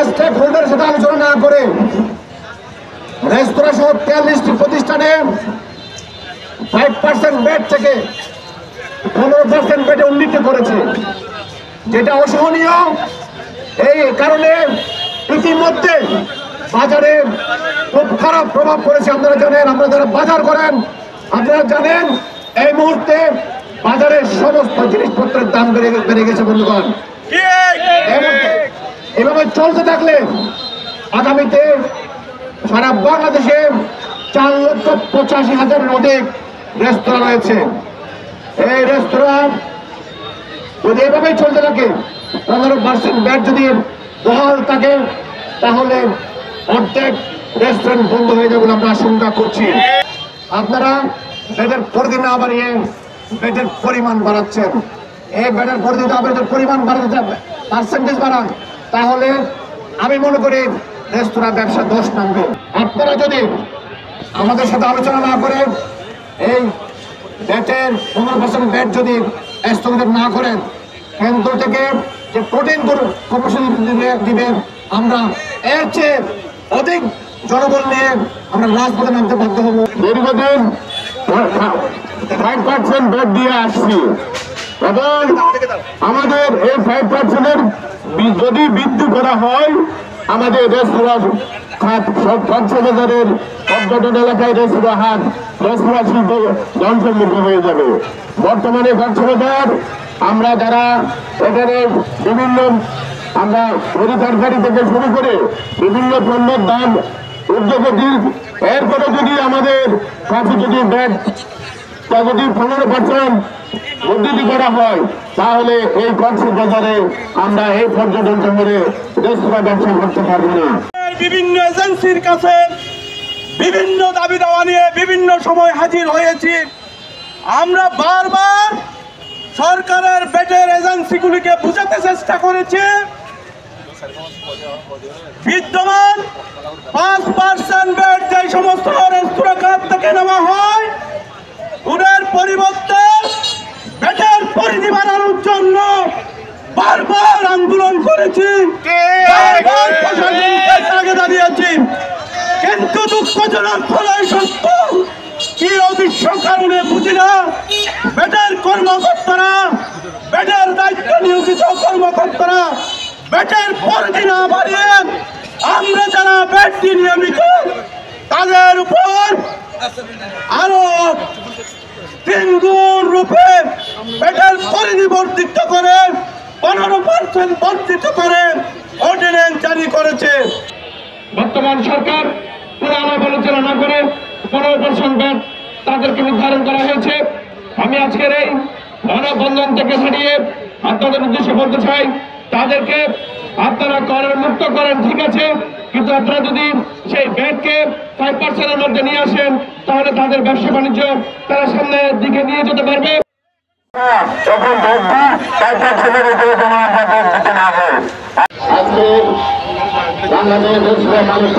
Stake হোল্ডারের সাথে আলোচনা না করে রেস্তোরাঁ সহ 43টি প্রতিষ্ঠানে 5% ব্যাট থেকে 15% ব্যাটে উন্নীত করেছে, যেটা অসহনীয়। এই কারণে ইতিমধ্যে বাজারে খুব খারাপ প্রভাব পড়েছে। আপনারা জানেন, আপনারা যারা বাজার করেন আপনারা জানেন, এই মুহূর্তে বাজারের সমস্ত জিনিসপত্রের দাম বেড়ে গেছে বন্ধুগণ। এভাবে চলতে থাকলে আগামীতে সারা বাংলাদেশে 4,85,000-এর অধিক রেস্তোরাঁ রয়েছে। এই রেস্তোরাঁ যদি এভাবেই চলতে থাকে, 15% ব্যাট যদি বহাল থাকে, তাহলে অর্ধেক রেস্টুরেন্ট বন্ধ হয়ে যাবে বলে আমরা আশঙ্কা করছি। আপনারা বেডের পরিধি না বাড়িয়ে বেডের পরিমাণ বাড়াচ্ছেন। এই বেডের পরিধি আপনাদের পরিমাণ বাড়াতে পার্সেন্টেজ বাড়ান, তাহলে আমি মনে করি রেস্তোরাঁ ব্যবসা দোষ নামবে। আপনারা যদি আমাদের সাথে আলোচনা না করে এই ব্যাটের 15% ব্যাট যদি স্থগিত না করেন, কেন্দ্র থেকে যে প্রোটিন কর্মসূচি দিবেন, আমরা এর চেয়ে অধিক জনবল নিয়ে আমরা রাজপথে নামতে বাধ্য হবো। দীর্ঘদিন 5% ব্যাট দিয়ে আসছি এবং আমাদের এই 5%-এর যদি বৃদ্ধি করা হয়, আমাদের রেস্তোরাঁ খাত সব কক্সবাজারের পর্যটন এলাকায় রেস্তোরাঁ হাট রেস্তোরাঁ শিল্প ধ্বংসমুক্ত হয়ে যাবে। বর্তমানে কক্সবাজার আমরা যারা এখানে বিভিন্ন আমরা তরকারি থেকে শুরু করে বিভিন্ন পণ্যের দাম উদ্যোগে দিই, এরপরে যদি আমাদের কাছে যদি ব্যাট যদি 15% বৃদ্ধি করা হয়, তাহলে এই কক্সবাজারে আমরা এই পর্যটন শহরে রেস্তোরাঁ ব্যবসা করতে পারবো না। বিভিন্ন এজেন্সির কাছে বিভিন্ন দাবি দাওয়া নিয়ে বিভিন্ন সময় হাজির হয়েছি। আমরা বারবার সরকারের ব্যাটের এজেন্সিগুলিকে বোঝাতে চেষ্টা করেছি, বিদ্যমান 5% ব্যাট যে সমস্ত রেস্তোরাঁ খাত থেকে নেওয়া হয়, ওদের পরিবর্তে ব্যাটের পরিধি বাড়ানোর জন্য বারবার আন্দোলন করেছি, বারবার প্রশাসনকে তাগিদ দিয়েছি। কিন্তু দুঃখজনক ফলাই সত্য, কি অদৃশ্য কারণে বুঝি না, ব্যাটের কর্মকর্তারা, ব্যাটের দায়িত্ব নিয়োজিত কর্মকর্তারা ব্যাটের পরিধি না বাড়িয়ে আমরা যারা ব্যাটটি নিয়মিত তাদের উপর আরো 3 গুণ রূপে ব্যাটের পরিধি বর্ধিত করে 15% বর্ধিত করে অর্ডিন্যান্স জারি করেছে। বর্তমান সরকার পুরো আলোচনা না করে 15% ব্যাট তাদেরকে নির্ধারণ করা হয়েছে। আমি আজকের এই মানববন্ধন থেকে দাঁড়িয়ে আপনাদের উদ্দেশ্যে বলতে চাই, তাদেরকে আপনারা করের মুক্ত করেন, ঠিক আছে, কিন্তু আপনারা যদি সেই ব্যাটকে 5%-এর মধ্যে নিয়ে আসেন, তাহলে তাদের ব্যবসা বাণিজ্য তারা সামনের দিকে নিয়ে যেতে পারবে। আজকে বাংলাদেশ মানুষ